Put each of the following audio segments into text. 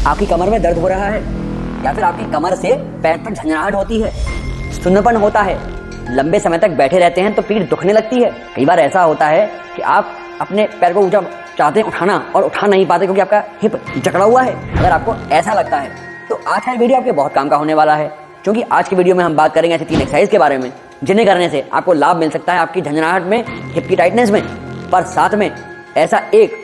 आपकी कमर में दर्द हो रहा है या फिर आपकी कमर से पैर पर झंझनाहट होती है, सुन्नपन होता है, लंबे समय तक बैठे रहते हैं तो पीठ दुखने लगती है। कई बार ऐसा होता है कि आप अपने पैर को ऊंचा चाहते हैं उठाना और उठा नहीं पाते क्योंकि आपका हिप जकड़ा हुआ है। अगर आपको ऐसा लगता है तो आज का वीडियो आपके बहुत काम का होने वाला है, क्योंकि आज की वीडियो में हम बात करेंगे ऐसे 3 एक्सरसाइज के बारे में जिन्हें करने से आपको लाभ मिल सकता है आपकी झंझनाहट में, हिप की टाइटनेस में। पर साथ में ऐसा एक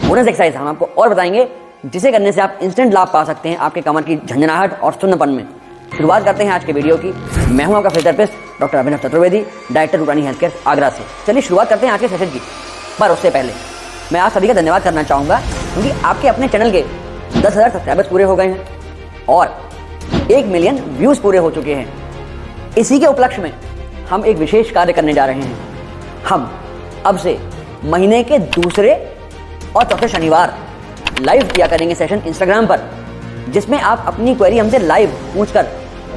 बोनस एक्सरसाइज हम आपको और बताएंगे जिसे करने से आप इंस्टेंट लाभ पा सकते हैं आपके कमर की झंझनाहट और सुन्नपन में। शुरुआत करते हैं आज के वीडियो की। मैं हूं आपका physiotherapist doctor Abhinav Chaturvedi, director Rutani health care Agra से। चलिए शुरुआत करते हैं आज के सेशन की। पर उससे पहले मैं आप सभी का धन्यवाद करना चाहूँगा क्योंकि आपके अपने चैनल के 10,000 सब्सक्राइबर्स पूरे हो गए हैं और 1 मिलियन व्यूज़ पूरे हो चुके हैं। इसी के उपलक्ष्य में हम एक विशेष कार्य करने जा रहे हैं। हम अब से महीने के दूसरे और चौथे शनिवार लाइव किया करेंगे सेशन इंस्टाग्राम पर, जिसमें आप अपनी क्वेरी हमसे लाइव पूछकर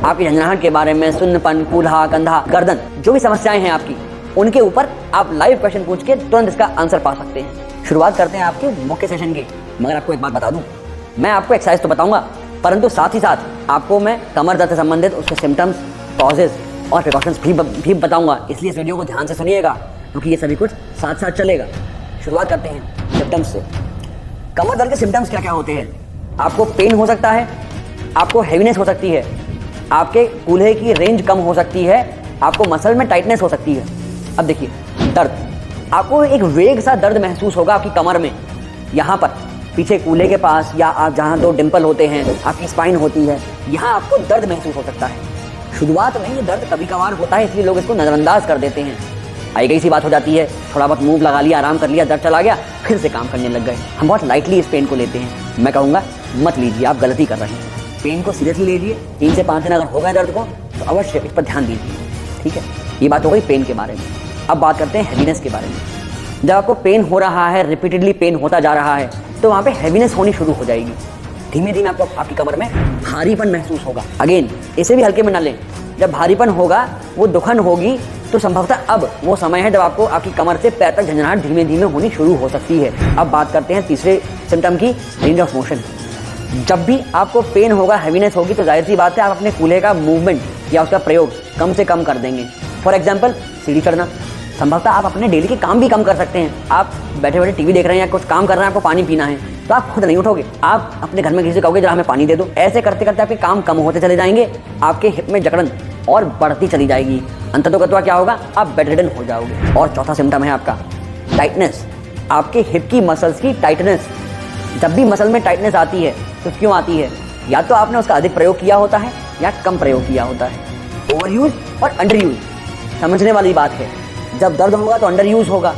आपकी झंझनाहट के बारे में, सुन्नपन, कूल्हा, कंधा, गर्दन, जो भी समस्याएं हैं आपकी, उनके ऊपर आप लाइव क्वेश्चन पूछ के तुरंत इसका आंसर पा सकते हैं। शुरुआत करते हैं आपके मुख्य सेशन की। मगर आपको एक बात बता दूं, मैं आपको एक्सरसाइज तो बताऊंगा परंतु साथ ही साथ आपको मैं कमर दर्द से संबंधित उसके सिम्टम्स, कॉजेज और प्रिकॉशंस भी बताऊंगा। इसलिए इस वीडियो को ध्यान से सुनिएगा क्योंकि ये सभी कुछ साथ साथ चलेगा। शुरुआत करते हैं सिम्टम्स से। कमर दर्द के सिम्टम्स क्या क्या होते हैं? आपको पेन हो सकता है, आपको हैवीनेस हो सकती है, आपके कूल्हे की रेंज कम हो सकती है, आपको मसल में टाइटनेस हो सकती है। अब देखिए, दर्द, आपको एक वेग सा दर्द महसूस होगा आपकी कमर में, यहाँ पर पीछे कूल्हे के पास, या आप जहाँ 2 डिंपल होते हैं, आपकी स्पाइन होती है, यहाँ आपको दर्द महसूस हो सकता है। शुरुआत में ये दर्द कभी कभार होता है, इसलिए लोग इसको नज़रअंदाज कर देते हैं। आई गई सी बात हो जाती है, थोड़ा बहुत मूव लगा लिया, आराम कर लिया, दर्द चला गया, फिर से काम करने लग गए। हम बहुत लाइटली इस पेन को लेते हैं। मैं कहूँगा मत लीजिए, आप गलती कर रहे हैं। पेन को सीरियसली लीजिए। 3 से 5 दिन अगर हो गए दर्द को तो अवश्य इस पर ध्यान दीजिए, ठीक है। ये बात हो गई पेन के बारे में। अब बात करते हैं हैवीनेस के बारे में। जब आपको पेन हो रहा है, रिपीटेडली पेन होता जा रहा है, तो वहाँ पे हैवीनेस होनी शुरू हो जाएगी। धीमे धीमे आपको आपकी कमर में भारीपन महसूस होगा। अगेन, इसे भी हल्के में न लें। जब भारीपन होगा, वो दुखन होगी, तो संभवतः अब वो समय है जब आपको आपकी कमर से पैर तक झंझनाहट धीमे धीमे होनी शुरू हो सकती है। अब बात करते हैं तीसरे सिम्टम की, रेंज ऑफ मोशन। जब भी आपको पेन होगा, हैवीनेस होगी, तो जाहिर सी बात है आप अपने कूल्हे का मूवमेंट या उसका प्रयोग कम से कम कर देंगे। फॉर एग्जाम्पल, सीढ़ी चढ़ना। संभवतः आप अपने डेली के काम भी कम कर सकते हैं। आप बैठे बैठे टीवी देख रहे हैं या कुछ काम कर रहे हैं, आपको पानी पीना है, तो आप खुद नहीं उठोगे, आप अपने घर में किसी से कहोगे जरा हमें पानी दे दो। ऐसे करते करते आपके काम कम होते चले जाएंगे, आपके हिप में जकड़न और बढ़ती चली जाएगी। अंततः क्या होगा, आप बेडरिडन हो जाओगे। और चौथा सिम्टम है आपका टाइटनेस। आपके हिप की मसल्स की टाइटनेस। जब भी मसल में टाइटनेस आती है तो क्यों आती है? या तो आपने उसका अधिक प्रयोग किया होता है या कम प्रयोग किया होता है। ओवर यूज और अंडर यूज समझने वाली बात है। जब दर्द होगा तो अंडर यूज होगा,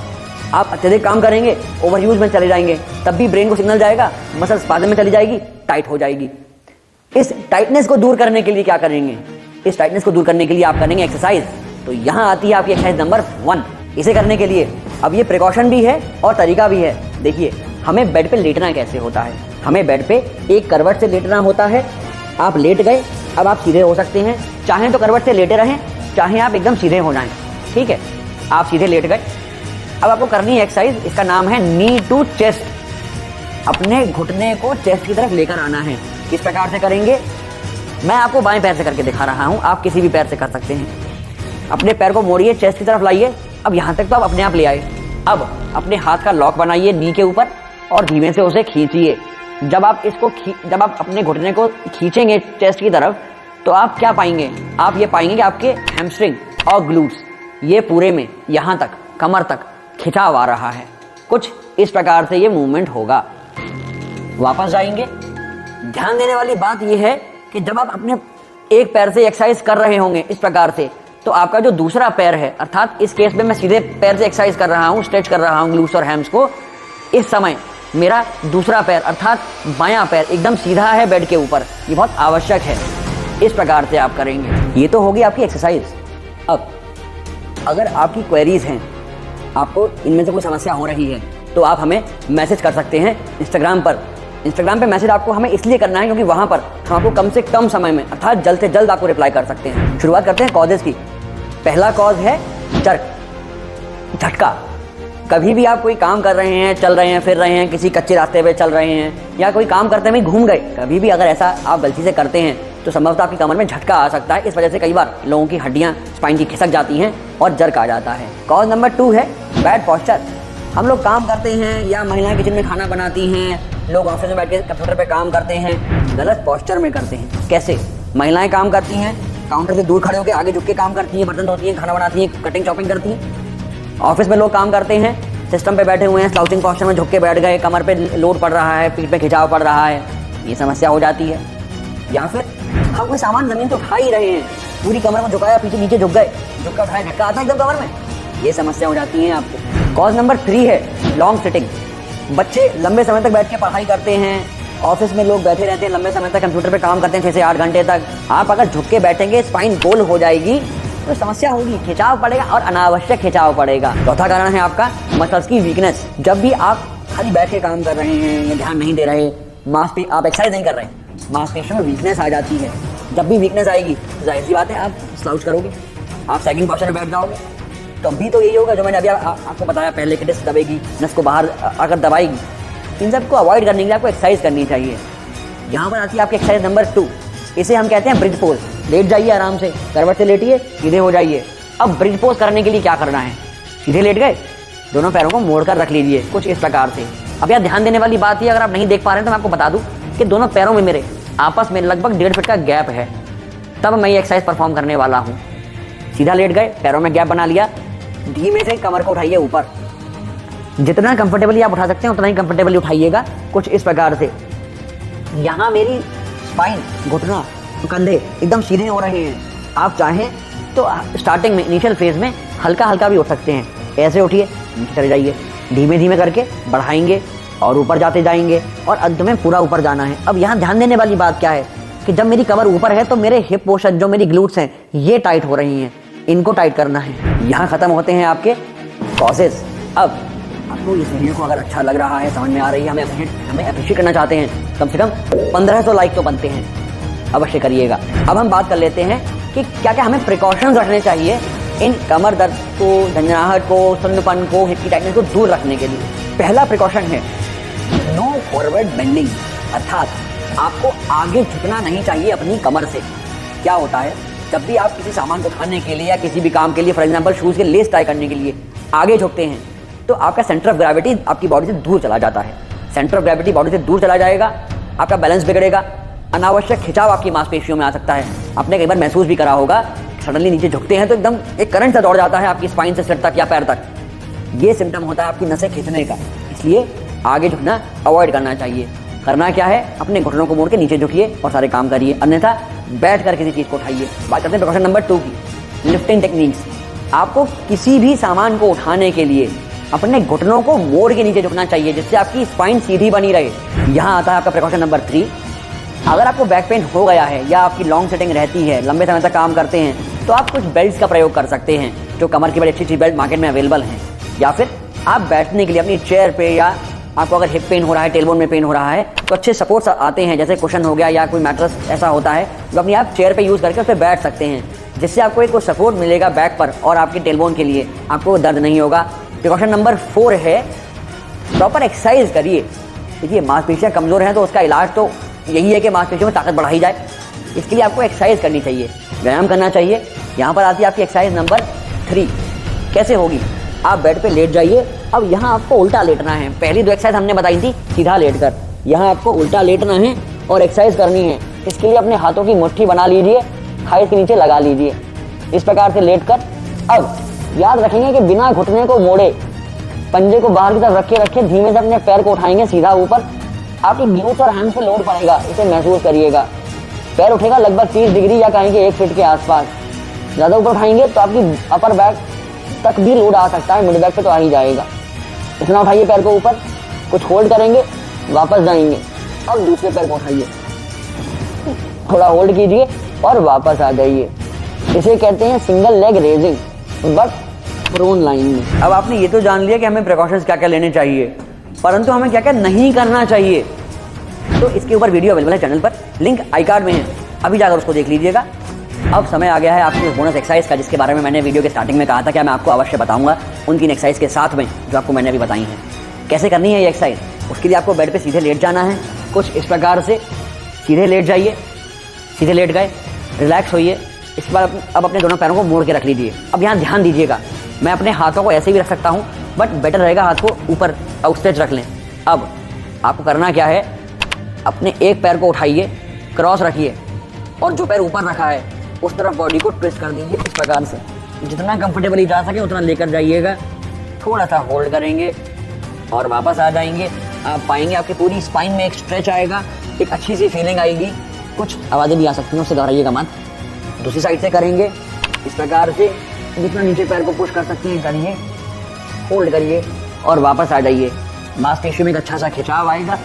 आप अत्यधिक काम करेंगे, ओवर यूज में चले जाएंगे, तब भी ब्रेन को सिग्नल जाएगा, मसल स्पाज़म में चली जाएगी, टाइट हो जाएगी। इस टाइटनेस को दूर करने के लिए क्या करेंगे? इस टाइटनेस को दूर करने के लिए आप करेंगे एक्सरसाइज। तो यहाँ आती है आपकी एक्सरसाइज नंबर 1। इसे करने के लिए अब ये प्रिकॉशन भी है और तरीका भी है। देखिए, हमें बेड पे लेटना कैसे होता है। हमें बेड पे एक करवट से लेटना होता है। आप लेट गए, अब आप सीधे हो सकते हैं। चाहें तो करवट से लेटे रहें, चाहें आप एकदम सीधे हो जाएं, ठीक है। आप सीधे लेट गए। अब आपको करनी है एक्सरसाइज, इसका नाम है नी टू चेस्ट। अपने घुटने को चेस्ट की तरफ लेकर आना है। किस प्रकार से करेंगे? मैं आपको बाएं पैर से करके दिखा रहा हूं, आप किसी भी पैर से कर सकते हैं। अपने पैर को मोड़िए, चेस्ट की तरफ लाइए। अब यहाँ तक तो आप अपने आप ले आए। अब अपने हाथ का लॉक बनाइए नी के ऊपर और धीमे से उसे खींचिए। जब आप अपने घुटने को खींचेंगे चेस्ट की तरफ, तो आप क्या पाएंगे? आप ये पाएंगे कि आपके हैमस्ट्रिंग और ग्लूट्स, ये पूरे में यहाँ तक, कमर तक खिंचाव आ रहा है। कुछ इस प्रकार से ये मूवमेंट होगा। वापस जाएंगे। ध्यान देने वाली बात ये है कि जब आप अपने एक पैर से एक्सरसाइज कर रहे होंगे इस प्रकार से, तो आपका जो दूसरा पैर है, अर्थात इस केस में मैं सीधे पैर से एक्सरसाइज कर रहा हूँ, स्ट्रेच कर रहा हूँ ग्लूट्स और हैम्स को, इस समय मेरा दूसरा पैर अर्थात बायां पैर एकदम सीधा है बेड के ऊपर। ये बहुत आवश्यक है। इस प्रकार से आप करेंगे। ये तो होगी आपकी एक्सरसाइज। अब अगर आपकी क्वेरीज हैं, आपको इनमें से कोई समस्या हो रही है, तो आप हमें मैसेज कर सकते हैं इंस्टाग्राम पर। इंस्टाग्राम पे मैसेज आपको हमें इसलिए करना है क्योंकि वहाँ पर हम आपको कम से कम समय में अर्थात जल्द से जल्द आपको रिप्लाई कर सकते हैं। शुरुआत करते हैं कॉजेज की। पहला कॉज है झटका। कभी भी आप कोई काम कर रहे हैं, चल रहे हैं, फिर रहे हैं, किसी कच्चे रास्ते पे चल रहे हैं या कोई काम करते हुए घूम गए, कभी भी अगर ऐसा आप गलती से करते हैं तो संभवतः आपकी कमर में झटका आ सकता है। इस वजह से कई बार लोगों की हड्डियां स्पाइन की खिसक जाती हैं और जर्क आ जाता है। कॉज नंबर 2 है बैड पॉस्चर। हम लोग काम करते हैं या महिलाएं किचन में खाना बनाती हैं, लोग ऑफिस में बैठ के कंप्यूटर पे काम करते हैं, गलत पॉस्चर में करते हैं। कैसे? महिलाएं काम करती हैं, काउंटर से दूर खड़े होकर आगे झुक के काम करती हैं, बर्तन धोती हैं, खाना बनाती हैं, कटिंग चॉपिंग करती हैं। ऑफिस में लोग काम करते हैं, सिस्टम पे बैठे हुए हैं, स्लाउचिंग पोस्चर में झुक के बैठ गए, कमर पे लोड पड़ रहा है, पीठ पे खिंचाव पड़ रहा है, ये समस्या हो जाती है। या फिर हम कोई सामान जमीन तो उठा ही रहे हैं, पूरी कमर में झुकाया, पीछे नीचे झुक गए, झुक कर उठाया, झटका आता है एकदम कमर में, ये समस्या हो जाती है आपको। कॉज नंबर 3 है लॉन्ग सिटिंग। बच्चे लंबे समय तक बैठ के पढ़ाई करते हैं, ऑफिस में लोग बैठे रहते हैं, लंबे समय तक कंप्यूटर पे काम करते हैं, 6 से 8 घंटे तक। आप अगर झुक के बैठेंगे, स्पाइन गोल हो जाएगी तो समस्या होगी, खिंचाव पड़ेगा और अनावश्यक खिंचाव पड़ेगा। चौथा कारण है आपका मसल्स की वीकनेस। जब भी आप खाली बैठ के काम कर रहे हैं या ध्यान नहीं दे रहे, आप एक्सरसाइज नहीं कर रहे, मांसपेशियों में वीकनेस आ जाती है। जब भी वीकनेस आएगी तो जाहिर सी बात है आप स्लाउच करोगे, आप साइकिलिंग पोस्चर में बैठ जाओगे, तभी तो यही होगा जो मैंने अभी आपको बताया पहले कि डिस्क दबेगी, नस को बाहर आकर दबाएगी। इन सबको अवॉइड करने के लिए आपको एक्सरसाइज करनी चाहिए। यहाँ पर आती है आपकी एक्सरसाइज नंबर 2, इसे हम कहते हैं ब्रिज पोज। लेट जाइए आराम से, करवट से लेटिए, सीधे हो जाइए। अब ब्रिज पोज करने के लिए क्या करना है? सीधे लेट गए, दोनों पैरों को मोड़ कर रख लीजिए कुछ इस प्रकार से। अब यार ध्यान देने वाली बात है, अगर आप नहीं देख पा रहे हैं तो मैं आपको बता दूं कि दोनों पैरों में मेरे आपस में लगभग 1.5 फीट का गैप है, तब मैं ये एक्सरसाइज परफॉर्म करने वाला हूँ। सीधा लेट गए, पैरों में गैप बना लिया, धीमे से कमर को उठाइए ऊपर, जितना कंफर्टेबली आप उठा सकते हैं उतना ही कंफर्टेबली उठाइएगा कुछ इस प्रकार से। यहाँ मेरी स्पाइन, घुटना, कंधे एकदम सीधे हो रहे हैं। आप चाहें तो स्टार्टिंग में इनिशियल फेज में हल्का हल्का भी उठ सकते हैं, ऐसे उठिए, नीचे चले जाइए, धीमे धीमे करके बढ़ाएंगे और ऊपर जाते जाएंगे और अंत में पूरा ऊपर जाना है। अब यहाँ ध्यान देने वाली बात क्या है कि जब मेरी कमर ऊपर है तो मेरे हिप पोर्शन, जो मेरी ग्लूट्स हैं, ये टाइट हो रही हैं, इनको टाइट करना है। यहाँ खत्म होते हैं आपके कॉजेस। अब आपको इस वीडियो को अगर अच्छा लग रहा है, समझ में आ रही है, हमें अप्रिशिएट करना चाहते हैं, कम से कम 1500 लाइक तो बनते हैं, अवश्य करिएगा। अब हम बात कर लेते हैं कि क्या क्या हमें प्रिकॉशंस रखने चाहिए इन कमर दर्द को, झंझनाहट को, सुन्नपन को, हिप की टाइटनेस को दूर रखने के लिए। पहला प्रिकॉशन है नो फॉरवर्ड बेंडिंग, अर्थात आपको आगे झुकना नहीं चाहिए अपनी कमर से। क्या होता है, जब भी आप किसी सामान को उठाने के लिए या किसी भी काम के लिए, फॉर एग्जाम्पल शूज़ के लेस टाई करने के लिए आगे झुकते हैं तो आपका सेंटर ऑफ ग्रेविटी आपकी बॉडी से दूर चला जाता है। सेंटर ऑफ ग्रेविटी बॉडी से दूर चला जाएगा, आपका बैलेंस बिगड़ेगा, अनावश्यक खिंचाव आपकी मांसपेशियों में आ सकता है। आपने कई बार महसूस भी करा होगा, सडनली नीचे झुकते हैं तो एकदम एक करंट सा दौड़ जाता है आपकी स्पाइन से सिर तक या पैर तक। ये सिम्टम होता है आपकी नसें खींचने का, इसलिए आगे झुकना अवॉइड करना चाहिए। करना क्या है, अपने घुटनों को मोड़ के नीचे झुकिए और सारे काम करिए, अन्यथा बैठ कर किसी चीज़ को उठाइए। बात करते हैं प्रिकॉशन नंबर 2 की, लिफ्टिंग टेक्निक्स। आपको किसी भी सामान को उठाने के लिए अपने घुटनों को मोड़ के नीचे झुकना चाहिए, जिससे आपकी स्पाइन सीधी बनी रहे। यहाँ आता है आपका प्रिकॉशन नंबर 3। अगर आपको बैक पेन हो गया है या आपकी लॉन्ग सिटिंग रहती है, लंबे समय तक काम करते हैं, तो आप कुछ बेल्ट्स का प्रयोग कर सकते हैं, जो कमर की बड़ी अच्छी अच्छी बेल्ट मार्केट में अवेलेबल हैं। या फिर आप बैठने के लिए अपनी चेयर पे, या आपको अगर हिप पेन हो रहा है, टेलबोन में पेन हो रहा है, तो अच्छे सपोर्ट्स आते हैं, जैसे कुशन हो गया या कोई मैट्रेस ऐसा होता है जो अपनी आप चेयर पे यूज़ करके उस पर बैठ सकते हैं, जिससे आपको एक सपोर्ट मिलेगा बैक पर और आपके टेलबोन के लिए, आपको दर्द नहीं होगा। प्रिकॉशन नंबर 4 है प्रॉपर एक्सरसाइज करिए। देखिए, मांसपेशियाँ कमज़ोर हैं तो उसका इलाज तो यही है कि मांसपेशियों में ताकत बढ़ाई जाए। इसके लिए आपको एक्सरसाइज करनी चाहिए, व्यायाम करना चाहिए। यहाँ पर आती है आपकी एक्सरसाइज नंबर 3। कैसे होगी, आप बेड पे लेट जाइए। अब यहाँ आपको उल्टा लेटना है। पहली 2 एक्सरसाइज हमने बताई थी सीधा लेटकर, यहाँ आपको उल्टा लेटना है और एक्सरसाइज करनी है। इसके लिए अपने हाथों की मुट्ठी बना लीजिए, थाई के नीचे लगा लीजिए, इस प्रकार से लेटकर। अब याद रखेंगे कि बिना घुटने को मोड़े, पंजे को बाहर की तरफ रखे धीमे से अपने पैर को उठाएंगे सीधा ऊपर। आपकी ग्लूट्स और हैंड्स पे लोड पड़ेगा, इसे महसूस करिएगा। पैर उठेगा लगभग 30 डिग्री या कहेंगे 1 फीट के आसपास। ज़्यादा ऊपर उठाएंगे तो आपकी अपर बैक तक भी लोड आ सकता है, मिड बैक पे तो आ ही जाएगा। इतना उठाइए पैर को ऊपर, कुछ होल्ड करेंगे, वापस जाएंगे, अब दूसरे पैर को उठाइए, थोड़ा होल्ड कीजिए और वापस आ जाइए। इसे कहते हैं single leg raising, but prone lying में। अब आपने ये तो जान लिया कि हमें प्रिकॉशंस क्या क्या लेने चाहिए, परंतु हमें क्या क्या नहीं करना चाहिए। तो इसके ऊपर वीडियो अवेलेबल है चैनल पर, लिंक आई कार्ड में है, अभी जाकर उसको देख लीजिएगा। अब समय आ गया है आपकी बोनस एक्सरसाइज का, जिसके बारे में मैंने वीडियो के स्टार्टिंग में कहा था कि मैं आपको अवश्य बताऊंगा उन 3 एक्सरसाइज के साथ में जो आपको मैंने अभी बताई हैं। कैसे करनी है ये एक्सरसाइज, उसके लिए आपको बेड पे सीधे लेट जाना है। कुछ इस प्रकार से सीधे लेट जाइए, सीधे लेट गए, रिलैक्स होइए। इसके बाद अब अपने दोनों पैरों को मोड़ के रख लीजिए। अब यहाँ ध्यान दीजिएगा, मैं अपने हाथों को ऐसे भी रख सकता हूँ, बट बेटर रहेगा हाथ को ऊपर आउटस्ट्रेच रख लें। अब आपको करना क्या है, अपने एक पैर को उठाइए, क्रॉस रखिए और जो पैर ऊपर रखा है उस तरफ बॉडी को ट्विस्ट कर दीजिए इस प्रकार से। जितना कंफर्टेबली जा सके उतना लेकर जाइएगा। थोड़ा सा होल्ड करेंगे और वापस आ जाएंगे। आप पाएंगे आपकी पूरी स्पाइन में एक स्ट्रेच आएगा, एक अच्छी सी फीलिंग आएगी। कुछ आवाज़ें भी आ सकती हैं, उससे घबराइएगा मत। दूसरी साइड से करेंगे इस प्रकार से, जितना नीचे पैर को पुश कर सकते हैं करिए, होल्ड करिए और वापस आ जाइए। मांसपेशियों में एक अच्छा सा खिंचाव आएगा,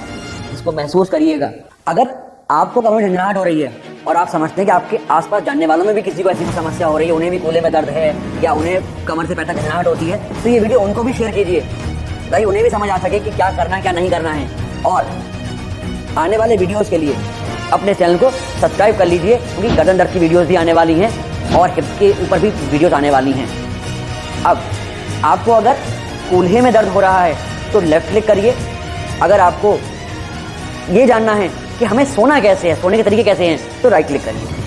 इसको महसूस करिएगा। अगर आपको कमर में झंझनाहट हो रही है और आप समझते हैं कि आपके आसपास जानने वालों में भी किसी को ऐसी समस्या हो रही है, उन्हें भी कूल्हे में दर्द है या उन्हें कमर से पैर तक झंझनाहट होती है, तो ये वीडियो उनको भी शेयर कीजिए ताकि उन्हें भी समझ आ सके कि क्या करना क्या नहीं करना है। और आने वाले वीडियोस के लिए अपने चैनल को सब्सक्राइब कर लीजिए, क्योंकि गर्दन दर्द की वीडियोस भी आने वाली हैं और हिप्स के ऊपर भी वीडियोस आने वाली हैं। अब आपको अगर कूल्हे में दर्द हो रहा है तो लेफ्ट क्लिक करिए। अगर आपको ये जानना है कि हमें सोना कैसे है, सोने के तरीके कैसे हैं, तो राइट क्लिक करिए।